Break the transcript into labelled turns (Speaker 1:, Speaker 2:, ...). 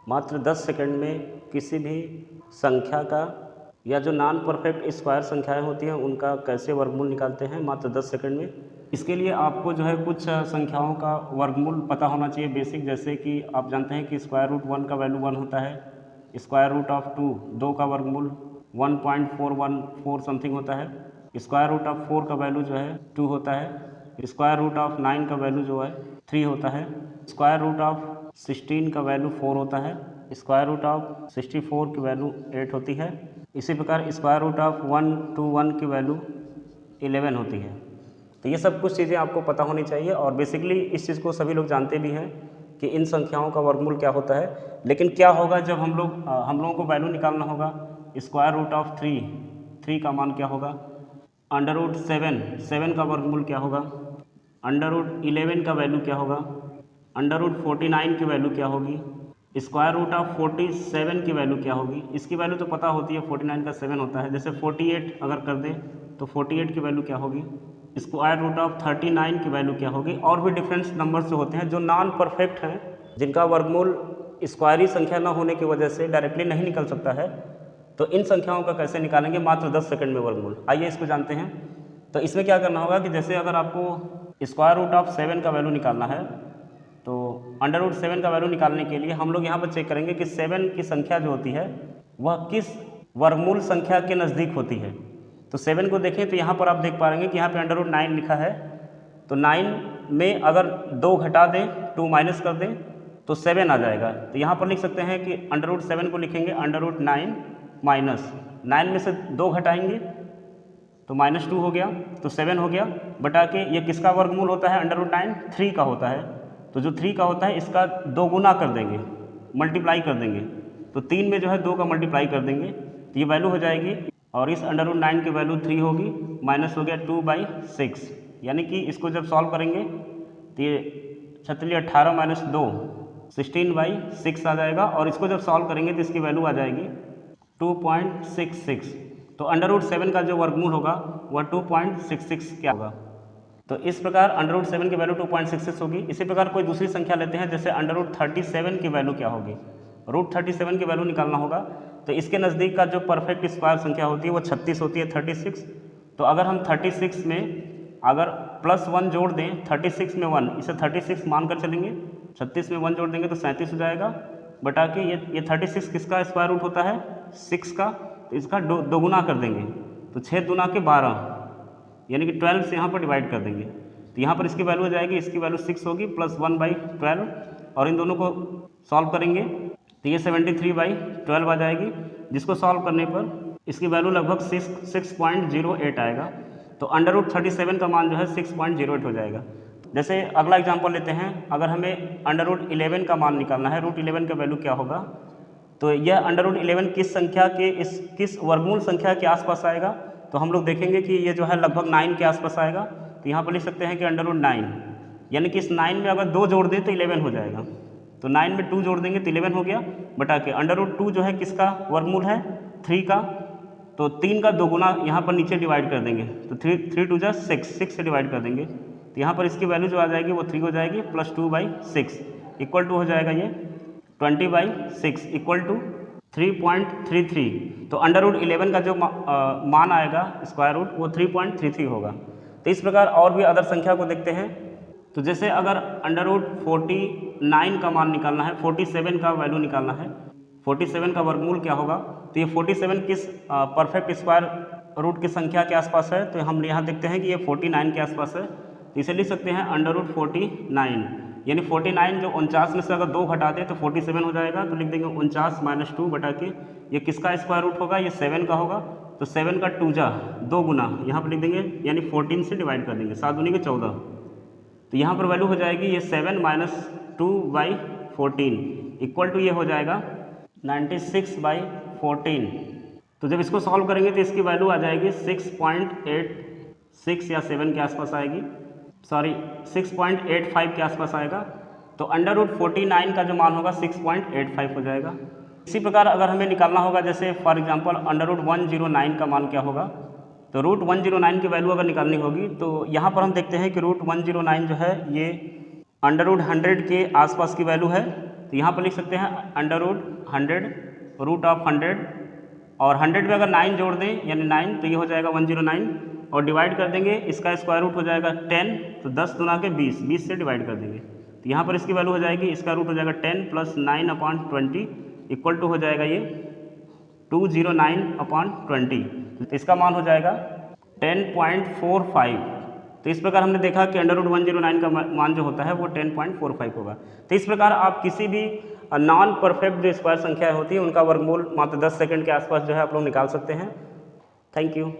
Speaker 1: मात्र 10 सेकंड में किसी भी संख्या का या जो नॉन परफेक्ट स्क्वायर संख्याएं होती हैं उनका कैसे वर्गमूल निकालते हैं मात्र 10 सेकंड में। इसके लिए आपको जो है कुछ संख्याओं का वर्गमूल पता होना चाहिए बेसिक, जैसे कि आप जानते हैं कि स्क्वायर रूट 1 का वैल्यू 1 होता है, स्क्वायर रूट ऑफ 2 का वर्गमूल 1.414 समथिंग होता है, स्क्वायर रूट ऑफ 4 का वैल्यू जो है 2 होता है, स्क्वायर रूट ऑफ 9 का वैल्यू जो है 3 होता है, स्क्वायर रूट ऑफ 16 का वैल्यू 4 होता है, स्क्वायर रूट ऑफ 64 की वैल्यू 8 होती है। इसी प्रकार स्क्वायर रूट ऑफ 121 की वैल्यू 11 होती है। तो ये सब कुछ चीज़ें आपको पता होनी चाहिए और बेसिकली इस चीज़ को सभी लोग जानते भी हैं कि इन संख्याओं का वर्गमूल क्या होता है। लेकिन क्या होगा जब हम लोगों को वैल्यू निकालना होगा, स्क्वायर रूट ऑफ 3 का मान क्या होगा, अंडर रूट 7 का वर्गमूल क्या होगा, अंडर रूट 11 का वैल्यू क्या होगा, अंडर रूट 49 की वैल्यू क्या होगी, स्क्वायर रूट ऑफ 47 की वैल्यू क्या होगी। इसकी वैल्यू तो पता होती है, 49 का 7 होता है। जैसे 48 अगर कर दें तो 48 की वैल्यू क्या होगी, स्क्वायर रूट ऑफ 39 की वैल्यू क्या होगी। और भी डिफरेंस नंबर्स जो होते हैं जो नॉन परफेक्ट हैं, जिनका वर्गमूल स्क्वायरी संख्या न होने की वजह से डायरेक्टली नहीं निकल सकता है, तो इन संख्याओं का कैसे निकालेंगे मात्र 10 सेकंड में वर्गमूल। आइए इसको जानते हैं। तो इसमें क्या करना होगा कि जैसे अगर आपको स्क्वायर रूट ऑफ 7 का वैल्यू निकालना है तो अंडर रूट 7 का वैल्यू निकालने के लिए हम लोग यहाँ पर चेक करेंगे कि 7 की संख्या जो होती है वह किस वर्गमूल संख्या के नज़दीक होती है। तो 7 को देखें तो यहाँ पर आप देख पाएंगे कि यहाँ पे अंडर रूट 9 लिखा है, तो 9 में अगर 2 घटा दें, 2 माइनस कर दें तो 7 आ जाएगा। तो यहाँ पर लिख सकते हैं कि अंडर रूट 7 को लिखेंगे अंडर रूट 9 माइनस 9 में से 2 घटाएंगे तो -2 हो गया, तो 7 हो गया, बटा के ये किसका वर्गमूल होता है, अंडर रूट 9 3 का होता है। तो जो 3 का होता है इसका 2 गुना कर देंगे, मल्टीप्लाई कर देंगे, तो 3 में जो है 2 का मल्टीप्लाई कर देंगे तो ये वैल्यू हो जाएगी। और इस अंडर रूट 9 की वैल्यू 3 होगी, माइनस हो गया 2/6, यानी कि इसको जब सॉल्व करेंगे तो ये 18 माइनस 2 16/6 आ जाएगा। और इसको जब सॉल्व करेंगे तो इसकी वैल्यू आ जाएगी 2.66। तो अंडर रूट 7 का जो वर्गमूल होगा वह 2.66 क्या होगा। तो इस प्रकार अंडर रूट 7 की वैल्यू 2.66 होगी। इसी प्रकार कोई दूसरी संख्या लेते हैं, जैसे अंडर रूट 37 की वैल्यू क्या होगी, रूट 37 की वैल्यू निकालना होगा। तो इसके नज़दीक का जो परफेक्ट स्क्वायर संख्या होती है वो 36 होती है, 36। तो अगर हम 36 में अगर +1 जोड़ दें, 36 में 1, इसे 36 मानकर चलेंगे, 36 में 1 जोड़ देंगे तो 37 हो जाएगा, बटा के ये 36 किसका स्क्वायर रूट होता है, 6 का, तो इसका दोगुना कर देंगे, तो 6 दूना के 12, यानी कि 12 से यहाँ पर डिवाइड कर देंगे। तो यहाँ पर इसकी वैल्यू आ जाएगी, इसकी वैल्यू 6 होगी, प्लस 1/12, और इन दोनों को सॉल्व करेंगे तो ये 73/12 आ जाएगी, जिसको सॉल्व करने पर इसकी वैल्यू लगभग 6.08 आएगा। तो अंडर रूट 37 का मान जो है 6.08 हो जाएगा। जैसे अगला एग्जाम्पल लेते हैं, अगर हमें अंडर रूट 11 का मान निकालना है, रूट 11 का वैल्यू क्या होगा, तो यह अंडर रूट 11 किस संख्या के किस वर्गमूल संख्या के आसपास आएगा। तो हम लोग देखेंगे कि ये जो है लगभग 9 के आसपास आएगा। तो यहाँ पर लिख सकते हैं कि अंडर रूट 9, यानी कि इस 9 में अगर 2 जोड़ दें तो 11 हो जाएगा। तो 9 में 2 जोड़ देंगे तो 11 हो गया, बटा के अंडर रूट 2 जो है किसका वर्गमूल है, 3 का, तो 3 का दोगुना यहाँ पर नीचे डिवाइड कर देंगे, तो 3 2 6 से डिवाइड कर देंगे। तो यहाँ पर इसकी वैल्यू जो आ जाएगी वो 3 हो जाएगी, प्लस 2/6 इक्वल टू हो जाएगा ये 20/6 इक्वल टू 3.33। तो अंडर रूट 11 का जो मान आएगा स्क्वायर रूट वो 3.33 होगा। तो इस प्रकार और भी अदर संख्या को देखते हैं। तो जैसे अगर अंडर रूट 49 का मान निकालना है, 47 का वैल्यू निकालना है, 47 का वर्गमूल क्या होगा, तो ये 47 किस परफेक्ट स्क्वायर रूट की संख्या के आसपास है, तो हम यहाँ देखते हैं कि ये 49 के आसपास है। तो इसे लिख सकते हैं अंडर रूट 49, यानी 49 जो 49 में से अगर 2 घटा दें तो 47 हो जाएगा। तो लिख देंगे 49 माइनस 2 बटा के ये किसका स्क्वायर रूट होगा, ये 7 का होगा। तो 7 का 2 गुना यहाँ पर लिख देंगे, यानी 14 से डिवाइड कर देंगे, 7 दूनी के 14। तो यहाँ पर वैल्यू हो जाएगी ये 7 - 2/14 इक्वल टू ये हो जाएगा 96/14। तो जब इसको सॉल्व करेंगे तो इसकी वैल्यू आ जाएगी 6.86 या 7 के आसपास आएगी, सॉरी 6.85 के आसपास आएगा। तो अंडर रूट 49 का जो मान होगा 6.85 हो जाएगा। इसी प्रकार अगर हमें निकालना होगा, जैसे फॉर एग्जांपल अंडर रूट 109 का मान क्या होगा, तो रूट 109 की वैल्यू अगर निकालनी होगी तो यहाँ पर हम देखते हैं कि रूट 109 जो है ये अंडर रूट 100 के आसपास की वैल्यू है, तो यहाँ पर लिख सकते हैं अंडर रूट 100 रूट ऑफ 100 और 100 में अगर 9 जोड़ दें यानी 9 तो ये हो जाएगा 109 और डिवाइड कर देंगे, इसका स्क्वायर रूट हो जाएगा 10, तो 10 दूना के 20, 20 से डिवाइड कर देंगे तो यहाँ पर इसकी वैल्यू हो जाएगी, इसका रूट हो जाएगा 10 प्लस 9/20 इक्वल टू हो जाएगा ये 209/20, तो इसका मान हो जाएगा 10.45। तो इस प्रकार हमने देखा कि अंडर रूट 109 का मान जो होता है वो 10.45 होगा। तो इस प्रकार आप किसी भी नॉन परफेक्ट जो स्क्वायर संख्याएं होती हैं उनका वर्गमूल मात्र 10 सेकंड के आसपास जो है आप लोग निकाल सकते हैं। Thank you.